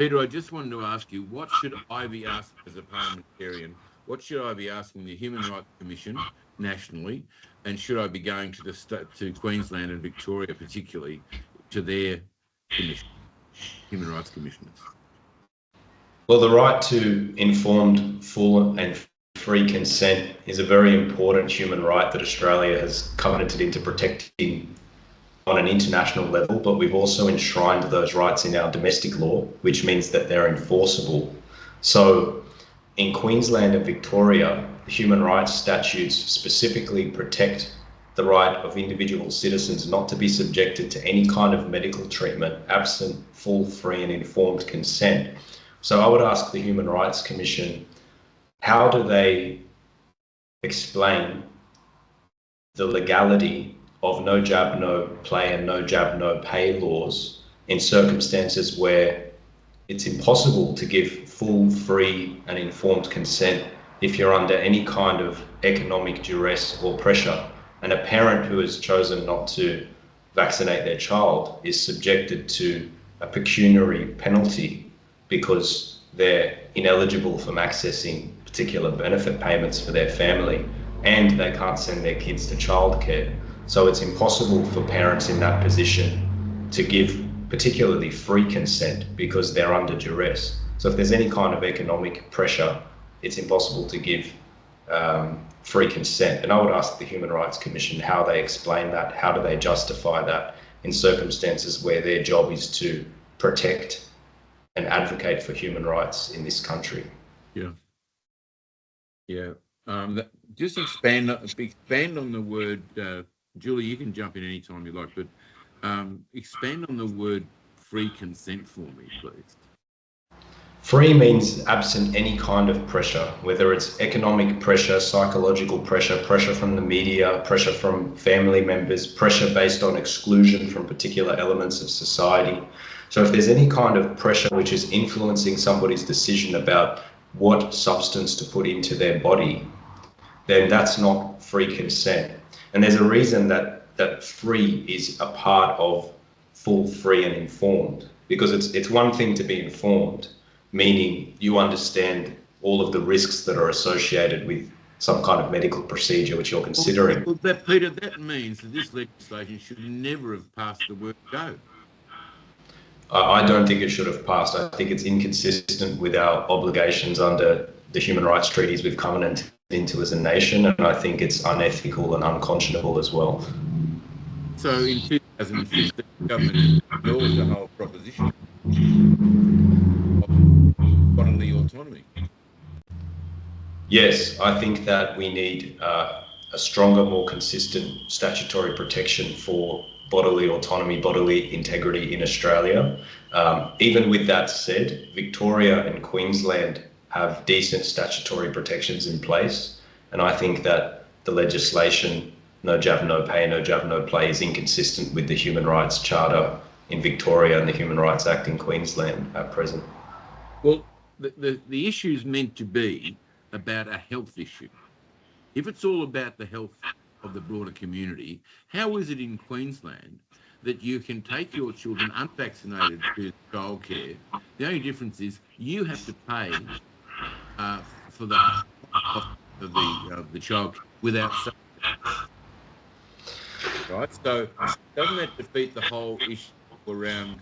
Peter, I just wanted to ask you, what should I be asking as a parliamentarian? What should I be asking the Human Rights Commission nationally, and should I be going to to Queensland and Victoria particularly to their commission, human rights commissioners? Well, the right to informed, full and free consent is a very important human right that Australia has covenanted into protecting on an international level, but we've also enshrined those rights in our domestic law, which means that they're enforceable. So in Queensland and Victoria, the human rights statutes specifically protect the right of individual citizens not to be subjected to any kind of medical treatment absent full, free and informed consent. So I would ask the Human Rights Commission, how do they explain the legality of no jab, no play and no jab, no pay laws in circumstances where it's impossible to give full, free and informed consent if you're under any kind of economic duress or pressure, and a parent who has chosen not to vaccinate their child is subjected to a pecuniary penalty because they're ineligible from accessing particular benefit payments for their family, and they can't send their kids to childcare. So it's impossible for parents in that position to give particularly free consent because they're under duress. So if there's any kind of economic pressure, it's impossible to give free consent. And I would ask the Human Rights Commission how they explain that, how do they justify that in circumstances where their job is to protect and advocate for human rights in this country. Yeah. Yeah. Just expand on the word, Julie, you can jump in anytime you like, but expand on the word free consent for me, please. Free means absent any kind of pressure, whether it's economic pressure, psychological pressure, pressure from the media, pressure from family members, pressure based on exclusion from particular elements of society. So if there's any kind of pressure which is influencing somebody's decision about what substance to put into their body, then that's not free consent. And there's a reason that free is a part of full, free and informed, because it's one thing to be informed, meaning you understand all of the risks that are associated with some kind of medical procedure which you're considering. Well, Peter, that means that this legislation should never have passed the word go. I don't think it should have passed. I think it's inconsistent with our obligations under the human rights treaties we've covenanted into as a nation, and I think it's unethical and unconscionable as well. So in 2015, the government ignored the whole proposition of bodily autonomy. Yes, I think that we need a stronger, more consistent statutory protection for bodily autonomy, bodily integrity in Australia. Even with that said, Victoria and Queensland have decent statutory protections in place, and I think that the legislation, no jab, no pay, no jab, no play, is inconsistent with the Human Rights Charter in Victoria and the Human Rights Act in Queensland at present. Well, the issue is meant to be about a health issue. If it's all about the health of the broader community, how is it in Queensland that you can take your children unvaccinated to childcare? The only difference is you have to pay for the child without subsidy. Right? So doesn't that defeat the whole issue around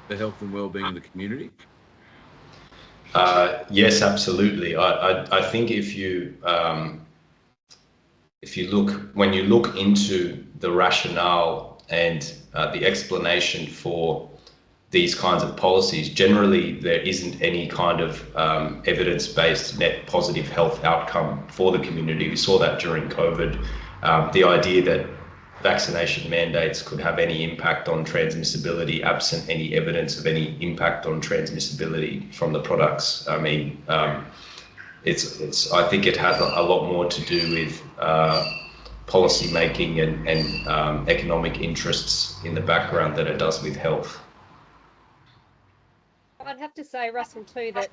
the health and well-being of the community? Yes, absolutely. I think if you when you look into the rationale and the explanation for these kinds of policies, generally there isn't any kind of evidence-based net positive health outcome for the community. We saw that during COVID. The idea that vaccination mandates could have any impact on transmissibility absent any evidence of any impact on transmissibility from the products. I mean, I think it has a lot more to do with policy making and economic interests in the background than it does with health. I'd have to say, Russell, too, that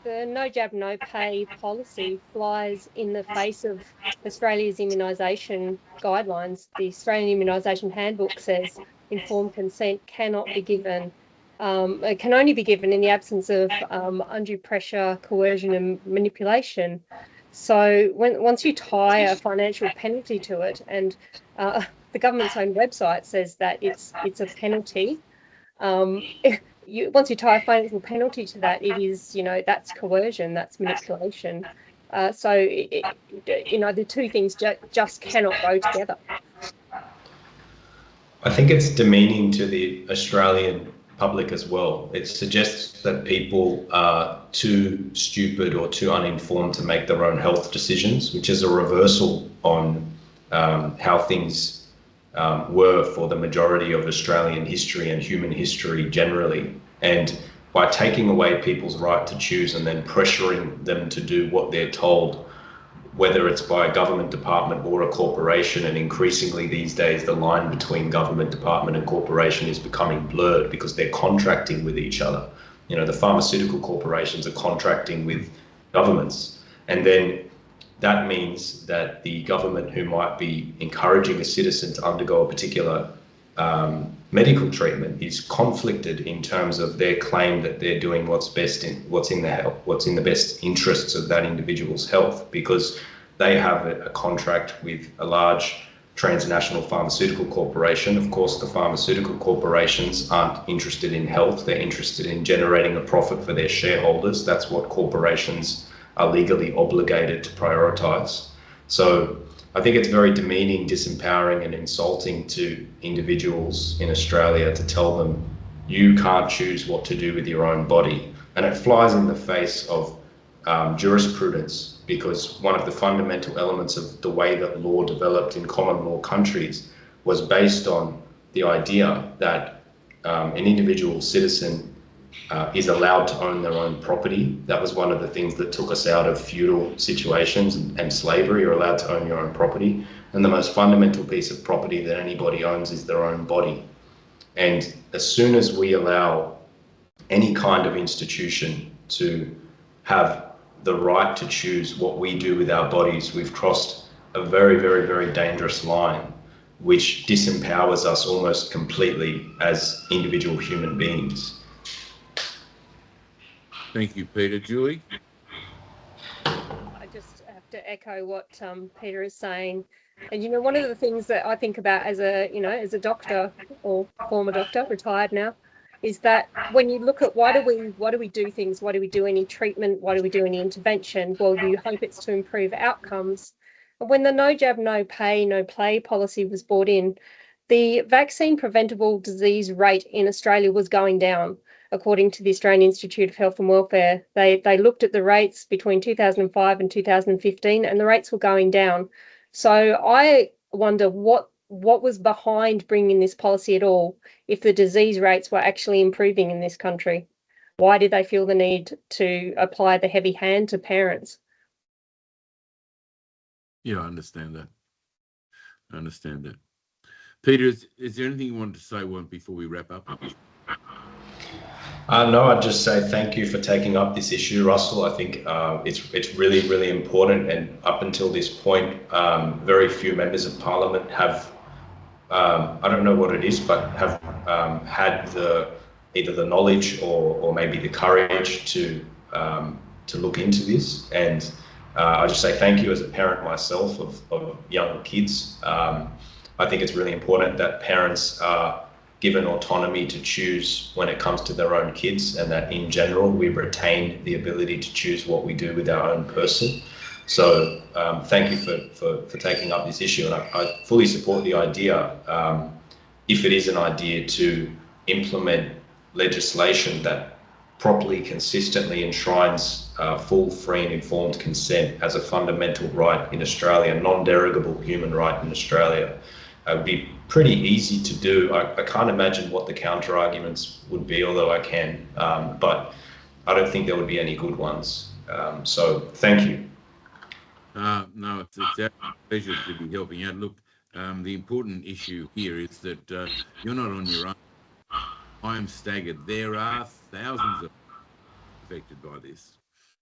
the no jab, no pay policy flies in the face of Australia's immunisation guidelines. The Australian Immunisation Handbook says informed consent cannot be given. It can only be given in the absence of undue pressure, coercion, and manipulation. So once you tie a financial penalty to it, and the government's own website says that it's a penalty. Once you tie a financial penalty to that, it is, that's coercion, that's manipulation. So the two things just cannot go together. I think it's demeaning to the Australian public as well. It suggests that people are too stupid or too uninformed to make their own health decisions, which is a reversal on how things were for the majority of Australian history and human history generally. And by taking away people's right to choose and then pressuring them to do what they're told, whether it's by a government department or a corporation, and increasingly these days the line between government department and corporation is becoming blurred because they're contracting with each other. The pharmaceutical corporations are contracting with governments, and then that means that the government, who might be encouraging a citizen to undergo a particular medical treatment, is conflicted in terms of their claim that they're doing what's in the best interests of that individual's health, because they have a contract with a large transnational pharmaceutical corporation. Of course, the pharmaceutical corporations aren't interested in health; they're interested in generating a profit for their shareholders. That's what corporations are legally obligated to prioritize. So I think it's very demeaning, disempowering, and insulting to individuals in Australia to tell them you can't choose what to do with your own body. And it flies in the face of jurisprudence, because one of the fundamental elements of the way that law developed in common law countries was based on the idea that an individual citizen is allowed to own their own property. That was one of the things that took us out of feudal situations and slavery. You're allowed to own your own property. And the most fundamental piece of property that anybody owns is their own body. And as soon as we allow any kind of institution to have the right to choose what we do with our bodies, we've crossed a very, very, very dangerous line, which disempowers us almost completely as individual human beings. Thank you, Peter. Julie? I just have to echo what Peter is saying. And, one of the things that I think about as a doctor, or former doctor, retired now, is that when you look at why do we do things, why do we do any treatment, why do we do any intervention? Well, you hope it's to improve outcomes. And when the no jab, no pay, no play policy was brought in, the vaccine preventable disease rate in Australia was going down. According to the Australian Institute of Health and Welfare, they looked at the rates between 2005 and 2015, and the rates were going down. So I wonder what was behind bringing this policy at all, if the disease rates were actually improving in this country. Why did they feel the need to apply the heavy hand to parents? Yeah, I understand that. Peter, is there anything you wanted to say before we wrap up? No, I'd just say thank you for taking up this issue, Russell. I think it's really, really important. And up until this point, very few members of Parliament have, I don't know what it is, but have had either the knowledge or maybe the courage to look into this. And I just say thank you as a parent myself of young kids. I think it's really important that parents are given autonomy to choose when it comes to their own kids, and that in general we retain the ability to choose what we do with our own person. So thank you for taking up this issue, and I fully support the idea, if it is an idea, to implement legislation that properly, consistently enshrines full, free and informed consent as a fundamental right in Australia, a non-derogable human right in Australia. It would be pretty easy to do. I can't imagine what the counter arguments would be, although I can, but I don't think there would be any good ones. So thank you. No, it's our pleasure to be helping out. Look, the important issue here is that you're not on your own. I am staggered. There are thousands of affected by this.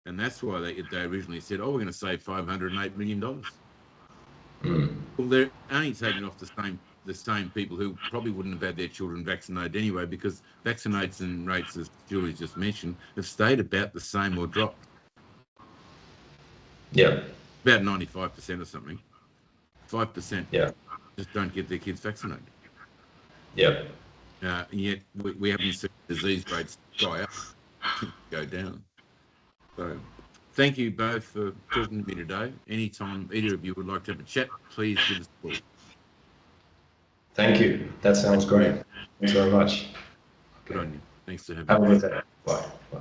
And that's why they originally said, we're going to save $508 million. Well, they're only taking off the the same people who probably wouldn't have had their children vaccinated anyway, because vaccination rates, as Julie's just mentioned, have stayed about the same or dropped. Yeah. About 95% or something. 5% Yeah. just don't get their kids vaccinated. Yeah. And yet we haven't seen disease rates die up, go down. So thank you both for talking to me today. Anytime either of you would like to have a chat, please give us a call. Thank you. That sounds great. Thanks very much. Good on you. Thanks for having Have a me. good day. Bye. Bye.